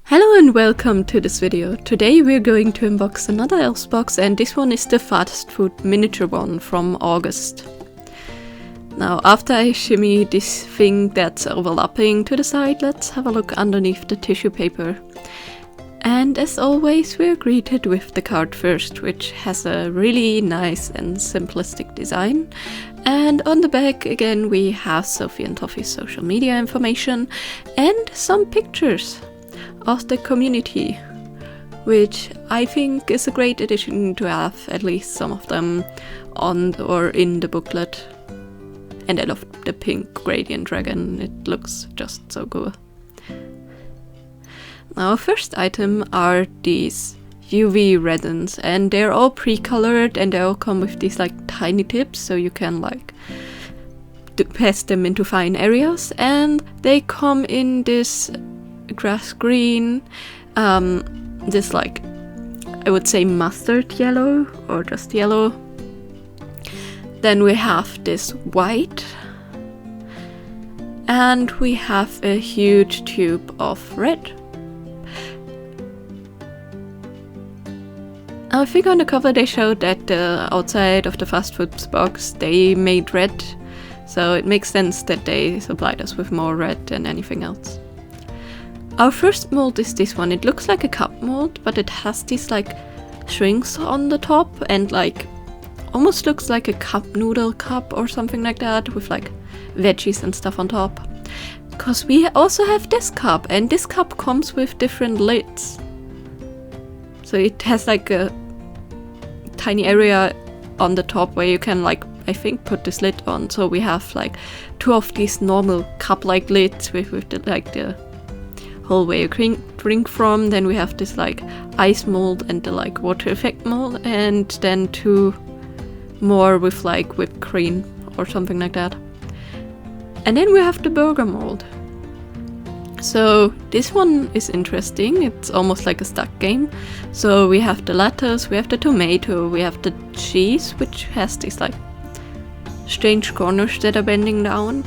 Hello and welcome to this video. Today we're going to unbox another Elves box, and this one is the fast food miniature one from August. Now after I shimmy this thing that's overlapping to the side, let's have a look underneath the tissue paper. And as always we're greeted with the card first, which has a really nice and simplistic design. And on the back again we have Sophie and Toffee's social media information and some pictures of the community, which I think is a great addition to have at least some of them on or in the booklet. And I love the pink gradient dragon, it looks just so cool. Now our first item are these UV resins, and they're all pre-colored and they all come with these like tiny tips, so you can like pass them into fine areas, and they come in this grass green, this like I would say mustard yellow or just yellow. Then we have this white, and we have a huge tube of red. I think on the cover they showed that the outside of the fast foods box they made red, so it makes sense that they supplied us with more red than anything else. Our first mold is this one. It looks like a cup mold, but it has these like strings on the top and like almost looks like a cup noodle cup or something like that, with like veggies and stuff on top. Because we also have this cup, and this cup comes with different lids. So it has like a tiny area on the top where you can like, I think, put this lid on. So we have like two of these normal cup-like lids with the whole way you drink from. Then we have this like ice mold and the like water effect mold, and then two more with like whipped cream or something like that. And then we have the burger mold. So this one is interesting, it's almost like a stack game. So we have the lettuce, we have the tomato, we have the cheese, which has these like strange corners that are bending down.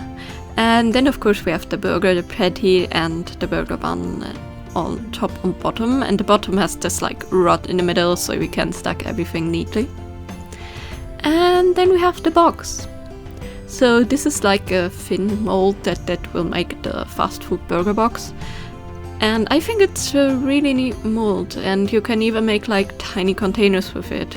And then of course we have the burger, the patty, and the burger bun on top and bottom. And the bottom has this like rod in the middle, so we can stack everything neatly. And then we have the box. So this is like a thin mold that will make the fast food burger box. And I think it's a really neat mold, and you can even make like tiny containers with it.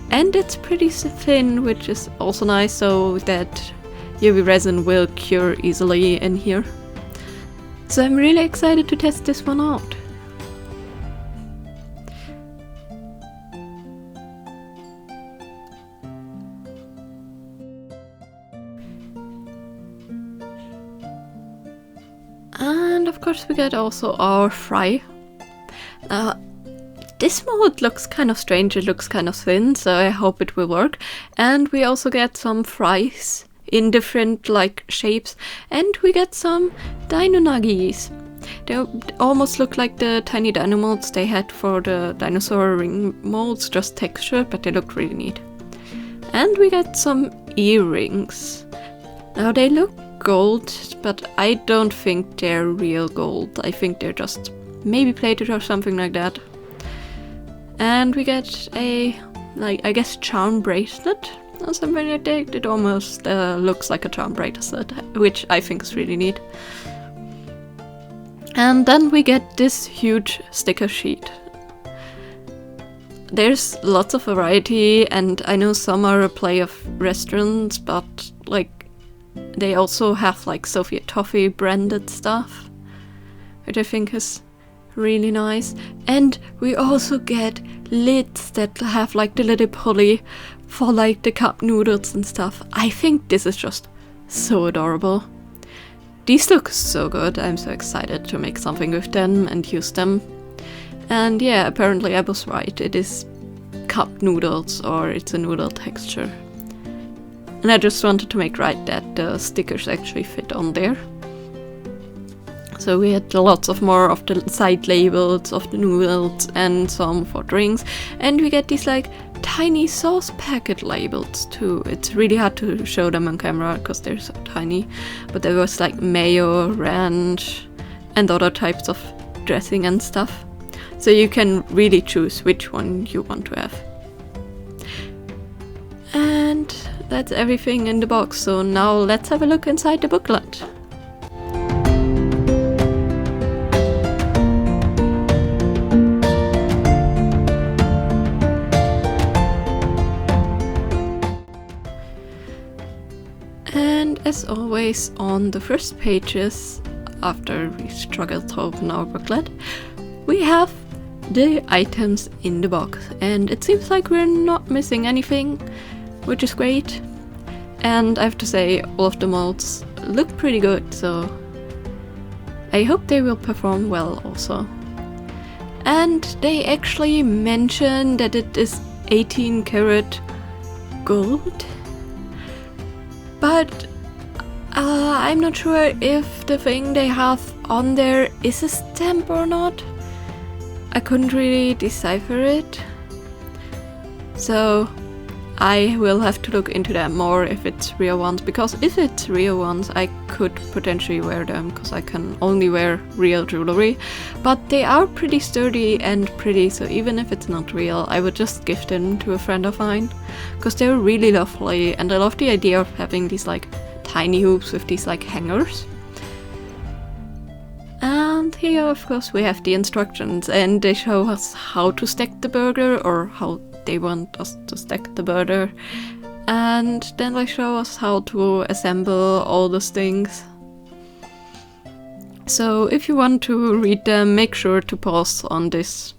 And it's pretty thin, which is also nice, so that UV resin will cure easily in here. So I'm really excited to test this one out. And of course we get also our fry. This mold looks kind of strange, it looks kind of thin, so I hope it will work. And we also get some fries in different like shapes, and we get some dino nuggies. They almost look like the tiny dino molds they had for the dinosaur ring molds, just textured, but they look really neat. And we get some earrings. Now they look gold, but I don't think they're real gold. I think they're just maybe plated or something like that. And we get a like, I guess, charm bracelet or something like that. It almost looks like a charm bracelet, which I think is really neat. And then we get this huge sticker sheet. There's lots of variety, and I know some are a play of restaurants, but like they also have like Sophie and Toffee branded stuff, which I think is really nice. And we also get lids that have like the little pulley for like the cup noodles and stuff. I think this is just so adorable. These look so good. I'm so excited to make something with them and use them. And yeah, apparently I was right. It is cup noodles, or it's a noodle texture. And I just wanted to make right that the stickers actually fit on there. So we had lots of more of the side labels of the noodles and some for drinks. And we get these like tiny sauce packet labels too. It's really hard to show them on camera because they're so tiny. But there was like mayo, ranch, and other types of dressing and stuff. So you can really choose which one you want to have. And that's everything in the box, so now let's have a look inside the booklet. And as always, on the first pages, after we struggled to open our booklet, we have the items in the box, and it seems like we're not missing anything, which is great. And I have to say, all of the molds look pretty good, so I hope they will perform well also. And they actually mention that it is 18 karat gold, but I'm not sure if the thing they have on there is a stamp or not. I couldn't really decipher it, so I will have to look into that more if it's real ones, because if it's real ones I could potentially wear them, because I can only wear real jewelry, but they are pretty sturdy and pretty, so even if it's not real I would just give them to a friend of mine, because they're really lovely, and I love the idea of having these like tiny hoops with these like hangers. And here of course we have the instructions, and they show us how to stack the burger, or how they want us to stack the burger, and then they show us how to assemble all those things. So if you want to read them, make sure to pause on this.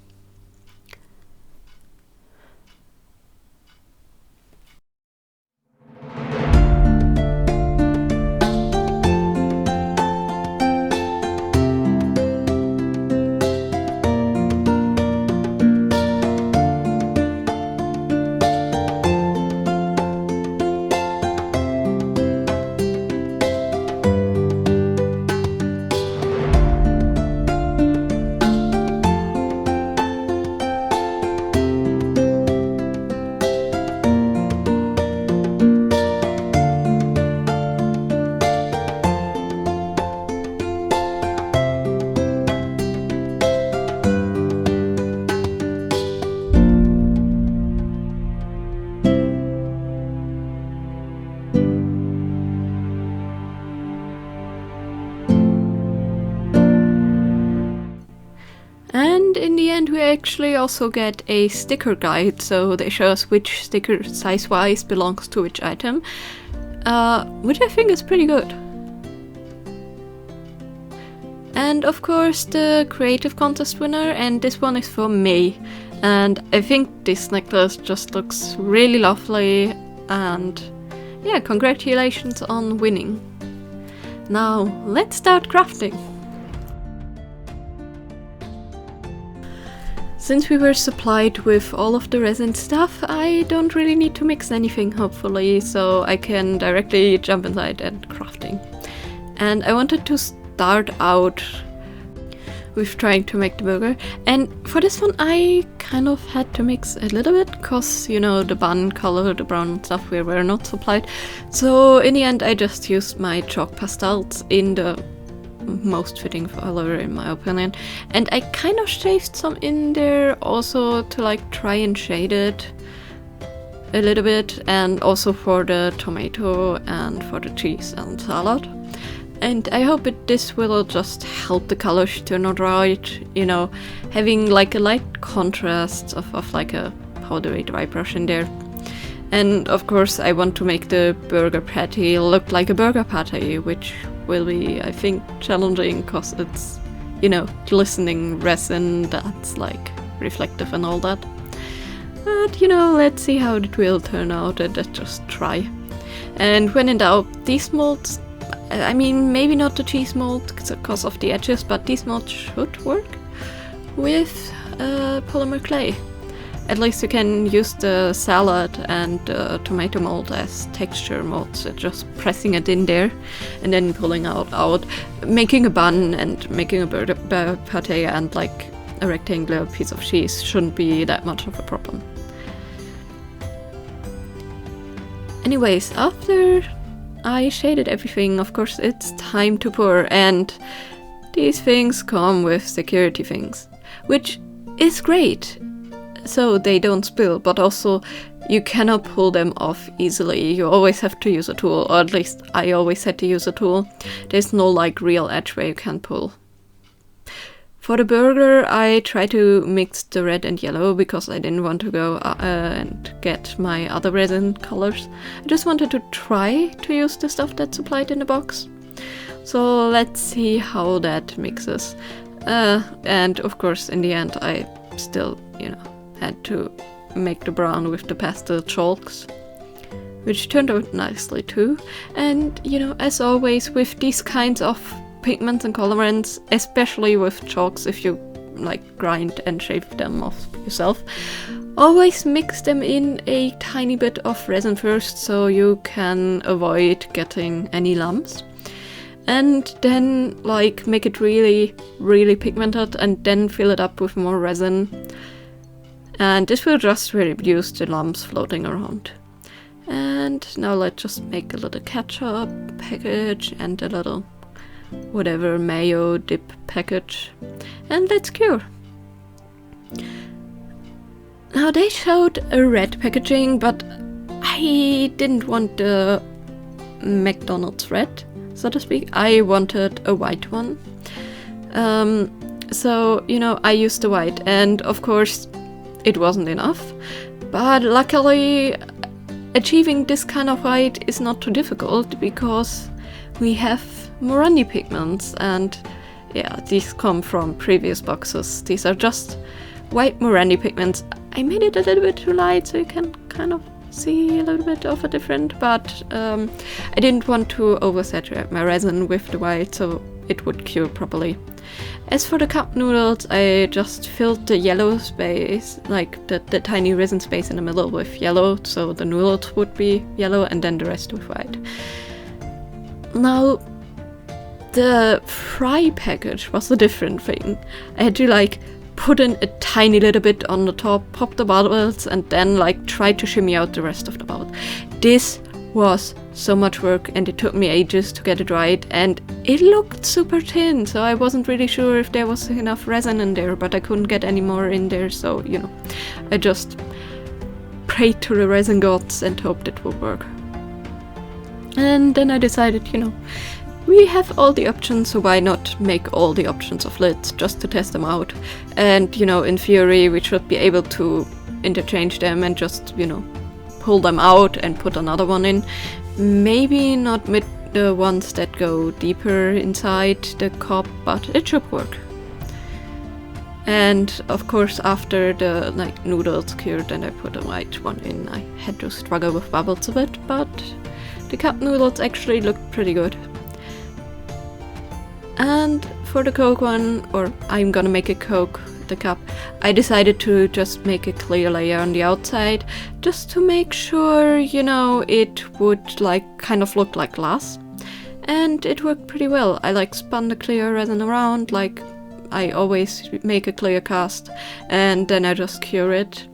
And in the end we actually also get a sticker guide, so they show us which sticker size-wise belongs to which item, which I think is pretty good. And of course the creative contest winner, and this one is for May, and I think this necklace just looks really lovely, and yeah, congratulations on winning. Now let's start crafting. Since we were supplied with all of the resin stuff, I don't really need to mix anything, hopefully, so I can directly jump inside and crafting. And I wanted to start out with trying to make the burger, and for this one I kind of had to mix a little bit, because, you know, the bun color, the brown stuff, we were not supplied. So in the end I just used my chalk pastels in the most fitting color in my opinion, and I kind of shaved some in there also to like try and shade it a little bit, and also for the tomato and for the cheese and salad. And I hope this will just help the colors to turn out right, you know, having like a light contrast of like a powdery dry brush in there. And of course I want to make the burger patty look like a burger patty, which will be, I think, challenging because it's, you know, glistening resin that's like reflective and all that. But, you know, let's see how it will turn out, and let's just try. And when in doubt, these molds, I mean, maybe not the cheese mold because of the edges, but these molds should work with polymer clay. At least you can use the salad and the tomato mold as texture molds, so just pressing it in there and then pulling out, making a bun and making a burger pate and like a rectangular piece of cheese shouldn't be that much of a problem. Anyways, after I shaded everything, of course it's time to pour, and these things come with security things, which is great, so they don't spill, but also you cannot pull them off easily. You always have to use a tool, or at least I always had to use a tool. There's no like real edge where you can pull. For the burger, I tried to mix the red and yellow because I didn't want to go and get my other resin colors. I just wanted to try to use the stuff that's supplied in the box. So let's see how that mixes. And of course, in the end, I still, had to make the brown with the pastel chalks, which turned out nicely too. And, as always with these kinds of pigments and colorants, especially with chalks, if you grind and shape them off yourself, always mix them in a tiny bit of resin first so you can avoid getting any lumps. And then make it really, really pigmented and then fill it up with more resin. And this will just reduce the lumps floating around. And now let's just make a little ketchup package and a little whatever mayo dip package. And let's cure. Now they showed a red packaging, but I didn't want the McDonald's red, so to speak. I wanted a white one. So, I used the white, and of course it wasn't enough. But luckily, achieving this kind of white is not too difficult because we have Morandi pigments, and yeah, these come from previous boxes. These are just white Morandi pigments. I made it a little bit too light so you can kind of see a little bit of a difference, but I didn't want to oversaturate my resin with the white so it would cure properly. As for the cup noodles, I just filled the yellow space, the tiny resin space in the middle with yellow, so the noodles would be yellow and then the rest with white. Now, the fry package was a different thing. I had to put in a tiny little bit on the top, pop the bubbles, and then try to shimmy out the rest of the bubble. This was so much work and it took me ages to get it right, and it looked super thin, so I wasn't really sure if there was enough resin in there, but I couldn't get any more in there, so I just prayed to the resin gods and hoped it would work. And then I decided, we have all the options, so why not make all the options of lids just to test them out? And, in theory, we should be able to interchange them and just, pull them out and put another one in. Maybe not with the ones that go deeper inside the cup, but it should work. And of course, after the noodles cured and I put a white one in, I had to struggle with bubbles a bit, but the cup noodles actually looked pretty good. And for the Coke one, or I'm gonna make a Coke, the cup, I decided to just make a clear layer on the outside, just to make sure, it would kind of look like glass. And it worked pretty well. I spun the clear resin around, I always make a clear cast, and then I just cure it.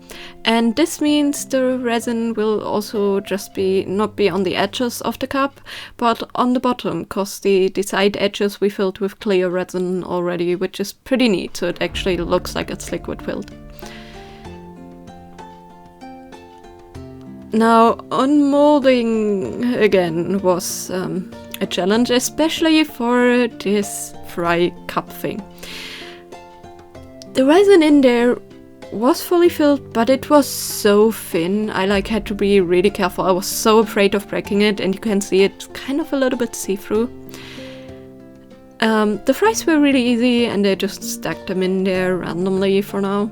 And this means the resin will also just not be on the edges of the cup, but on the bottom, because the side edges we filled with clear resin already, which is pretty neat, so it actually looks like it's liquid filled. Now, unmolding again was a challenge, especially for this fry cup thing. The resin in there was fully filled, but it was so thin. I had to be really careful. I was so afraid of breaking it, and you can see it's kind of a little bit see-through. The fries were really easy, and I just stacked them in there randomly for now.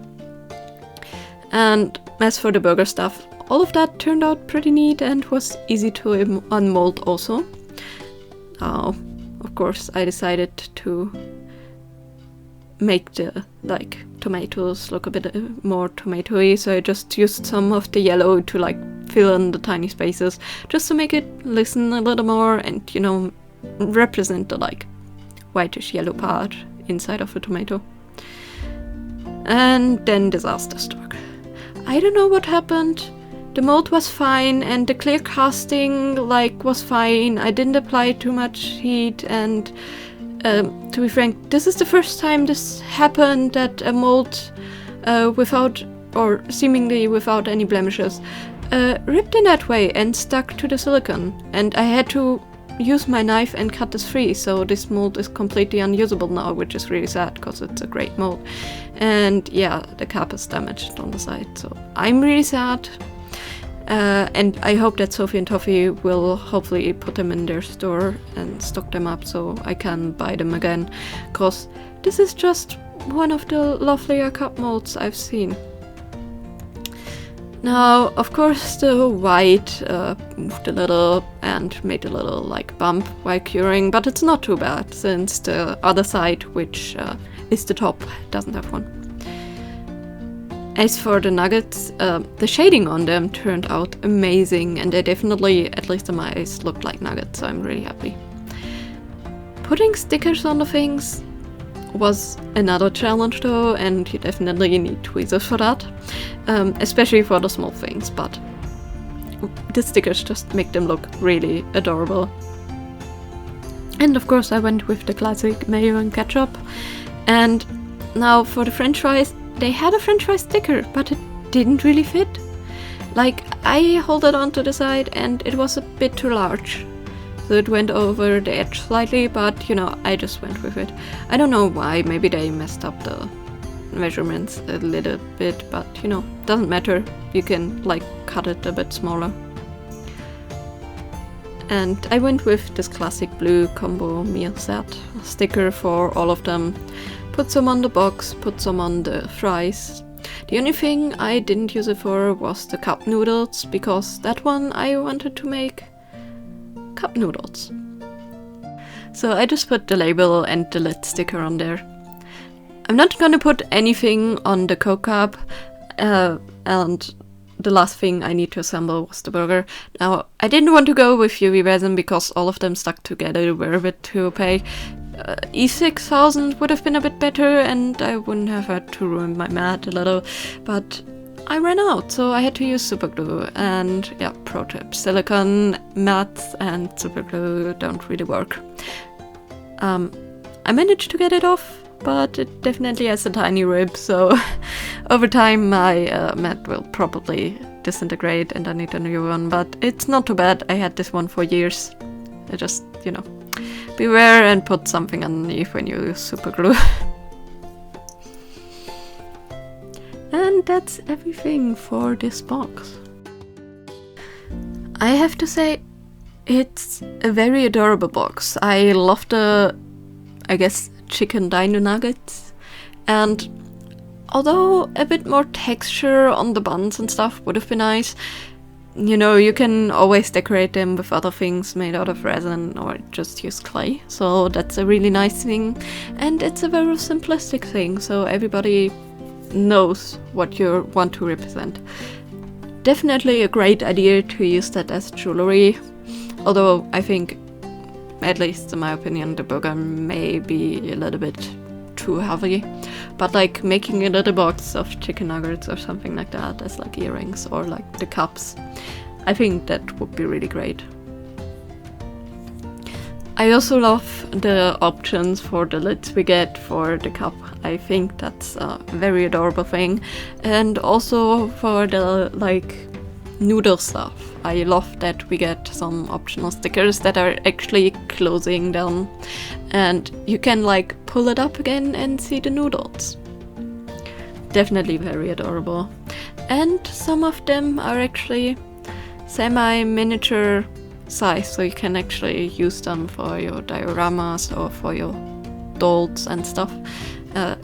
And as for the burger stuff, all of that turned out pretty neat and was easy to unmold also. Now, of course, I decided to make the tomatoes look a bit more tomatoey, so I just used some of the yellow to fill in the tiny spaces, just to make it glisten a little more and represent the whitish yellow part inside of the tomato. And then disaster struck. I don't know what happened. The mold was fine and the clear casting was fine. I didn't apply too much heat, and to be frank, this is the first time this happened, that a mold without, or seemingly without any blemishes, ripped in that way and stuck to the silicone, and I had to use my knife and cut this free, so this mold is completely unusable now, which is really sad because it's a great mold. And yeah, the cap is damaged on the side, so I'm really sad. And I hope that Sophie and Toffee will hopefully put them in their store and stock them up so I can buy them again, because this is just one of the lovelier cup molds I've seen. Now, of course, the white moved a little and made a little like bump while curing, but it's not too bad since the other side, which is the top, doesn't have one. As for the nuggets, the shading on them turned out amazing, and they definitely, at least in my eyes, looked like nuggets, so I'm really happy. Putting stickers on the things was another challenge though, and you definitely need tweezers for that, especially for the small things, but the stickers just make them look really adorable. And of course I went with the classic mayo and ketchup. And now for the french fries, they had a french fry sticker, but it didn't really fit. Like, I held it onto the side and it was a bit too large. So it went over the edge slightly, but you know, I just went with it. I don't know why, maybe they messed up the measurements a little bit, but you know, doesn't matter. You can like cut it a bit smaller. And I went with this classic blue combo meal set sticker for all of them. Put some on the box, put some on the fries. The only thing I didn't use it for was the cup noodles, because that one I wanted to make cup noodles. So I just put the label and the lid sticker on there. I'm not gonna put anything on the Coke cup, and the last thing I need to assemble was the burger. Now, I didn't want to go with UV resin because all of them stuck together were a bit too opaque. E6000 would have been a bit better and I wouldn't have had to ruin my mat a little, but I ran out, so I had to use super glue. And yeah, pro tip, silicone mats and super glue don't really work. I managed to get it off, but it definitely has a tiny rib, so over time my mat will probably disintegrate and I need a new one, but it's not too bad. I had this one for years. I just, you know, beware and put something underneath when you use super glue. And that's everything for this box. I have to say, it's a very adorable box. I love the, I guess, chicken dino nuggets, and although a bit more texture on the buns and stuff would have been nice, you know, you can always decorate them with other things made out of resin or just use clay, so that's a really nice thing. And it's a very simplistic thing, so everybody knows what you want to represent. Definitely a great idea to use that as jewelry, although I think, at least in my opinion, the burger may be a little bit too heavy. But like making a little box of chicken nuggets or something like that as like earrings or like the cups, I think that would be really great. I also love the options for the lids we get for the cup. I think that's a very adorable thing. And also for the like noodle stuff. I love that we get some optional stickers that are actually closing down and you can like pull it up again and see the noodles. Definitely very adorable. And some of them are actually semi-miniature size, so you can actually use them for your dioramas or for your dolls and stuff.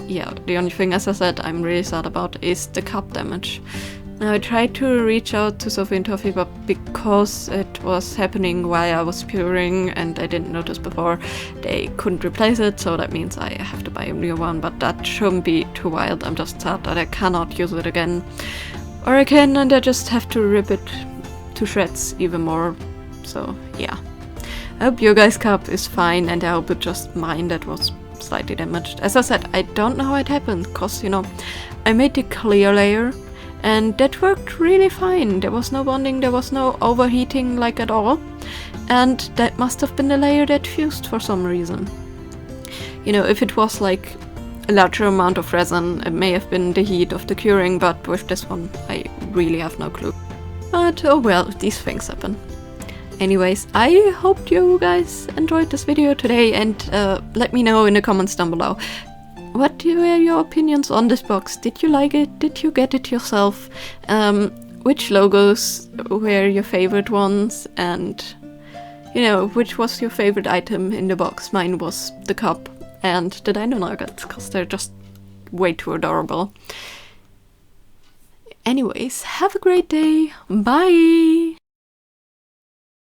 Yeah, the only thing, as I said, I'm really sad about is the cup damage. Now I tried to reach out to Sophie and Toffee, but because it was happening while I was puring and I didn't notice before, they couldn't replace it, so that means I have to buy a new one, but that shouldn't be too wild. I'm just sad that I cannot use it again. Or I can, and I just have to rip it to shreds even more, so yeah. I hope your guys' cup is fine, and I hope it's just mine that was slightly damaged. As I said, I don't know how it happened, cause, you know, I made the clear layer, and that worked really fine. There was no bonding, there was no overheating like at all. And that must have been the layer that fused for some reason. You know, if it was like a larger amount of resin, it may have been the heat of the curing, but with this one, I really have no clue. But oh well, these things happen. Anyways, I hope you guys enjoyed this video today, and let me know in the comments down below. What were your opinions on this box? Did you like it? Did you get it yourself? Which logos were your favorite ones? And, you know, which was your favorite item in the box? Mine was the cup and the dino nuggets, because they're just way too adorable. Anyways, have a great day. Bye!